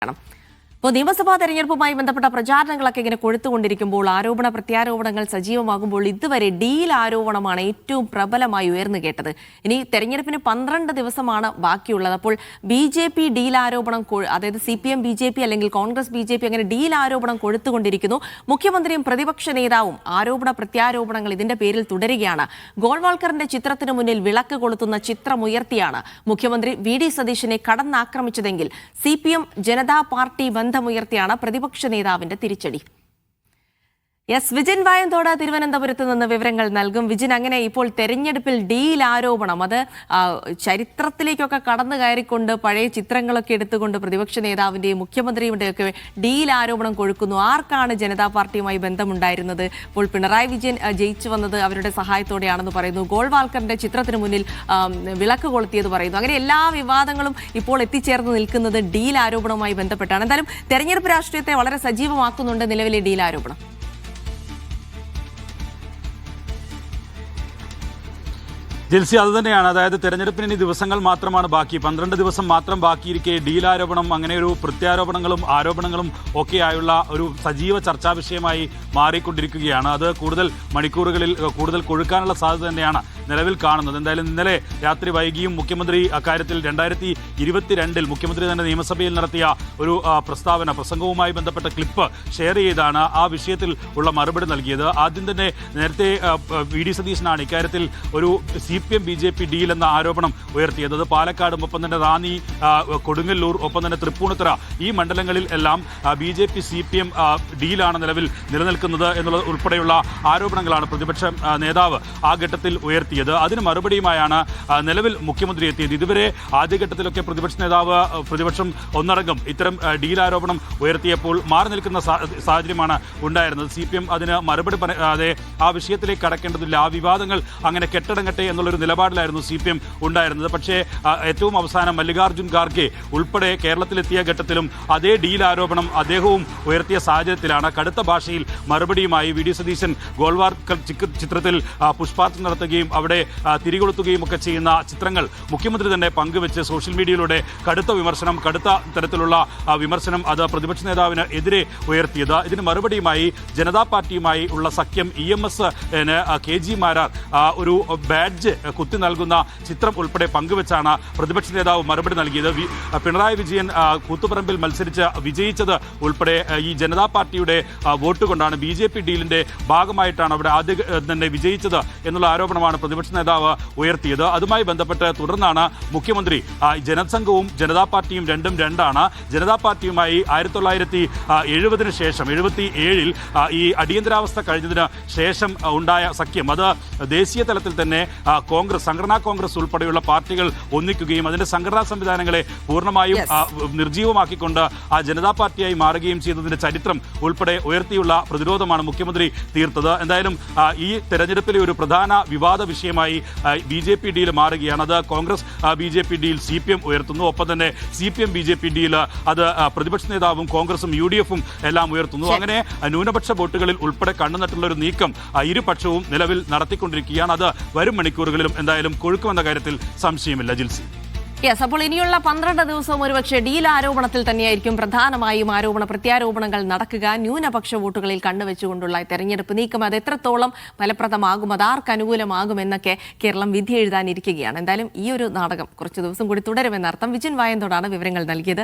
ഇപ്പോൾ നിയമസഭാ തെരഞ്ഞെടുപ്പുമായി ബന്ധപ്പെട്ട പ്രചാരണങ്ങളൊക്കെ ഇങ്ങനെ കൊഴുത്തുകൊണ്ടിരിക്കുമ്പോൾ ആരോപണ പ്രത്യാരോപണങ്ങൾ സജീവമാകുമ്പോൾ ഇതുവരെ ഡീൽ ആരോപണമാണ് ഏറ്റവും പ്രബലമായി ഉയർന്നു കേട്ടത്. ഇനി തെരഞ്ഞെടുപ്പിന് 12 ദിവസമാണ് ബാക്കിയുള്ളത്. അപ്പോൾ BJP ഡീൽ ആരോപണം, അതായത് CPM BJP അല്ലെങ്കിൽ കോൺഗ്രസ് BJP അങ്ങനെ ഡീൽ ആരോപണം കൊഴുത്തുകൊണ്ടിരിക്കുന്നു. മുഖ്യമന്ത്രിയും പ്രതിപക്ഷ നേതാവും ആരോപണ പ്രത്യാരോപണങ്ങൾ ഇതിന്റെ പേരിൽ തുടരുകയാണ്. ഗോൾവാൾക്കറിന്റെ ചിത്രത്തിനു മുന്നിൽ വിളക്ക് കൊളുത്തുന്ന ചിത്രമുയർത്തിയാണ് മുഖ്യമന്ത്രി VD സതീശനെ കടന്നാക്രമിച്ചതെങ്കിൽ CPM ജനതാ പാർട്ടി ബന്ധമുയർത്തിയാണ് പ്രതിപക്ഷ നേതാവിന്റെ തിരിച്ചടി. വിജിൻ വായന്തോട് തിരുവനന്തപുരത്ത് നിന്ന് വിവരങ്ങൾ നൽകും. വിജിൻ, അങ്ങനെ ഇപ്പോൾ തെരഞ്ഞെടുപ്പിൽ ഡീൽ ആരോപണം അത് ചരിത്രത്തിലേക്കൊക്കെ കടന്നു കയറിക്കൊണ്ട് പഴയ ചിത്രങ്ങളൊക്കെ എടുത്തുകൊണ്ട് പ്രതിപക്ഷ നേതാവിന്റെയും മുഖ്യമന്ത്രിയുടെയും ഒക്കെ ഡീൽ ആരോപണം കൊഴുക്കുന്നു. ആർക്കാണ് ജനതാ പാർട്ടിയുമായി ബന്ധമുണ്ടായിരുന്നത്? ഇപ്പോൾ പിണറായി വിജയൻ ജയിച്ചു വന്നത് അവരുടെ സഹായത്തോടെയാണെന്ന് പറയുന്നു. ഗോൾവാൾക്കറിന്റെ ചിത്രത്തിന് മുന്നിൽ വിളക്ക് കൊളുത്തിയത് പറയുന്നു. അങ്ങനെ എല്ലാ വിവാദങ്ങളും ഇപ്പോൾ എത്തിച്ചേർന്ന് നിൽക്കുന്നത് ഡീൽ ആരോപണവുമായി ബന്ധപ്പെട്ടാണ്. എന്തായാലും തെരഞ്ഞെടുപ്പ് രാഷ്ട്രീയത്തെ വളരെ സജീവമാക്കുന്നുണ്ട് നിലവിലെ ഡീൽ ആരോപണം. ജിൽസി, അതുതന്നെയാണ്. അതായത് തെരഞ്ഞെടുപ്പിന് ഇനി ദിവസങ്ങൾ മാത്രമാണ് ബാക്കി, 12 ദിവസം മാത്രം ബാക്കിയിരിക്കെ ഡീൽ ആരോപണം, അങ്ങനെ ഒരു പ്രത്യാരോപണങ്ങളും ആരോപണങ്ങളും ഒക്കെയായുള്ള ഒരു സജീവ ചർച്ചാ വിഷയമായി മാറിക്കൊണ്ടിരിക്കുകയാണ്. അത് കൂടുതൽ മണിക്കൂറുകളിൽ കൂടുതൽ കൊഴുക്കാനുള്ള സാധ്യത തന്നെയാണ് നിലവിൽ കാണുന്നത്. എന്തായാലും ഇന്നലെ രാത്രി വൈകിയും മുഖ്യമന്ത്രി അക്കാര്യത്തിൽ 2022 മുഖ്യമന്ത്രി തന്നെ നിയമസഭയിൽ നടത്തിയ ഒരു പ്രസംഗവുമായി ബന്ധപ്പെട്ട ക്ലിപ്പ് ഷെയർ ചെയ്താണ് ആ വിഷയത്തിൽ ഉള്ള മറുപടി നൽകിയത്. ആദ്യം തന്നെ നേരത്തെ VD സതീശനാണ് ഇക്കാര്യത്തിൽ ഒരു CPM BJP ഡീൽ എന്ന ആരോപണം ഉയർത്തിയത്. അത് പാലക്കാടും ഒപ്പം തന്നെ റാന്നി, കൊടുങ്ങല്ലൂർ, ഒപ്പം തന്നെ തൃപ്പൂണിത്തുറ ഈ മണ്ഡലങ്ങളിൽ എല്ലാം BJP CPM ഡീലാണ് നിലവിൽ നിലനിൽക്കുന്നത് എന്നുള്ളത് ഉൾപ്പെടെയുള്ള ആരോപണങ്ങളാണ് പ്രതിപക്ഷ നേതാവ് ആ ഘട്ടത്തിൽ ഉയർത്തിയത്. അതിന് മറുപടിയുമായാണ് നിലവിൽ മുഖ്യമന്ത്രി എത്തിയത്. ഇതുവരെ ആദ്യഘട്ടത്തിലൊക്കെ പ്രതിപക്ഷം ഒന്നടങ്കം ഇത്തരം ഡീൽ ആരോപണം ഉയർത്തിയപ്പോൾ മാറി നിൽക്കുന്ന സാഹചര്യമാണ് ഉണ്ടായിരുന്നത്. CPM അതിന് മറുപടി പറയാതെ ആ വിഷയത്തിലേക്ക് കടക്കേണ്ടതില്ല, ആ വിവാദങ്ങൾ അങ്ങനെ കെട്ടടങ്ങട്ടെ എന്നുള്ളൊരു നിലപാടിലായിരുന്നു CPM ഉണ്ടായിരുന്നത്. പക്ഷേ ഏറ്റവും അവസാനം മല്ലികാർജ്ജുൻ ഖാർഗെ ഉൾപ്പെടെ കേരളത്തിലെത്തിയ ഘട്ടത്തിലും അതേ ഡീൽ ആരോപണം അദ്ദേഹവും ഉയർത്തിയ സാഹചര്യത്തിലാണ് കടുത്ത ഭാഷയിൽ മറുപടിയുമായി VD സതീശൻ ഗോൾവാൾക്കർ ചിത്രത്തിൽ പുഷ്പാർച്ചന നടത്തുകയും അവിടെ തിരികൊളുത്തുകയും ഒക്കെ ചെയ്യുന്ന ചിത്രങ്ങൾ മുഖ്യമന്ത്രി തന്നെ പങ്കുവെച്ച് സോഷ്യൽ മീഡിയയിലൂടെ കടുത്ത തരത്തിലുള്ള വിമർശനം അത് പ്രതിപക്ഷ നേതാവിന് എതിരെ ഉയർത്തിയത്. ഇതിന് മറുപടിയുമായി ജനതാ പാർട്ടിയുമായി ഉള്ള സഖ്യം EMS KG മാരാർ ഒരു ബാഡ്ജ് കുത്തി നൽകുന്ന ചിത്രം ഉൾപ്പെടെ പങ്കുവെച്ചാണ് പ്രതിപക്ഷ നേതാവ് മറുപടി നൽകിയത്. പിണറായി വിജയൻ കൂത്തുപറമ്പിൽ മത്സരിച്ച് വിജയിച്ചത് ഉൾപ്പെടെ ഈ ജനതാ പാർട്ടിയുടെ വോട്ട് കൊണ്ടാണ്, BJP ഡീലിന്റെ ഭാഗമായിട്ടാണ് അവിടെ ആദ്യം തന്നെ വിജയിച്ചത് എന്നുള്ള ആരോപണമാണ് പ്രതിപക്ഷ നേതാവ് ഉയർത്തിയത്. അതുമായി ബന്ധപ്പെട്ട് തുടർന്നാണ് മുഖ്യമന്ത്രി ജനസംഘവും ജനതാ പാർട്ടിയും രണ്ടും രണ്ടാണ്. ജനതാ പാർട്ടിയുമായി 1970 ശേഷം 77 ഈ അടിയന്തരാവസ്ഥ കഴിഞ്ഞതിന് ശേഷം ഉണ്ടായ സഖ്യം അത് ദേശീയ തലത്തിൽ തന്നെ സംഘടനാ കോൺഗ്രസ് ഉൾപ്പെടെയുള്ള പാർട്ടികൾ ഒന്നിക്കുകയും അതിന്റെ സംഘടനാ സംവിധാനങ്ങളെ പൂർണ്ണമായും നിർജീവമാക്കിക്കൊണ്ട് ആ ജനതാ പാർട്ടിയായി മാറുകയും ചെയ്തതിന്റെ ചരിത്രം ഉൾപ്പെടെ ഉയർത്തിയുള്ള പ്രതിരോധമാണ് മുഖ്യമന്ത്രി തീർത്തത്. എന്തായാലും ഈ തെരഞ്ഞെടുപ്പിലെ ഒരു പ്രധാന വിവാദ വിഷയമായി BJP ഡീൽ മാറുകയാണ്. അത് കോൺഗ്രസ് BJP ഡീൽ CPM ഉയർത്തുന്നു, ഒപ്പം തന്നെ CPM BJP ഡീൽ അത് പ്രതിപക്ഷ നേതാവും കോൺഗ്രസും UDF-ഉം എല്ലാം ഉയർത്തുന്നു. അങ്ങനെ ന്യൂനപക്ഷ വോട്ടുകളിൽ ഉൾപ്പെടെ കണ്ണുനട്ടുള്ള ഒരു നീക്കം ഇരുപക്ഷവും നിലവിൽ നടത്തിക്കൊണ്ടിരിക്കുകയാണ്. അത് വരും മണിക്കൂറുകളിലും എന്തായാലും കൊഴുക്കുമെന്ന കാര്യത്തിൽ സംശയമില്ല. ജിൽസി, അപ്പോൾ ഇനിയുള്ള 12 ദിവസവും ഒരുപക്ഷെ ഡീൽ ആരോപണത്തിൽ തന്നെയായിരിക്കും പ്രധാനമായും ആരോപണ പ്രത്യാരോപണങ്ങൾ നടക്കുക. ന്യൂനപക്ഷ വോട്ടുകളിൽ കണ്ണുവെച്ചുകൊണ്ടുള്ള തെരഞ്ഞെടുപ്പ് നീക്കം അത് എത്രത്തോളം ഫലപ്രദമാകും, അത് ആർക്ക് അനുകൂലമാകുമെന്നൊക്കെ കേരളം വിധി എഴുതാനിരിക്കുകയാണ്. എന്തായാലും ഈ ഒരു നാടകം കുറച്ച് ദിവസം കൂടി തുടരുമെന്നർത്ഥം. വിജിൻ വായന്തോടാണ് വിവരങ്ങൾ നൽകിയത്.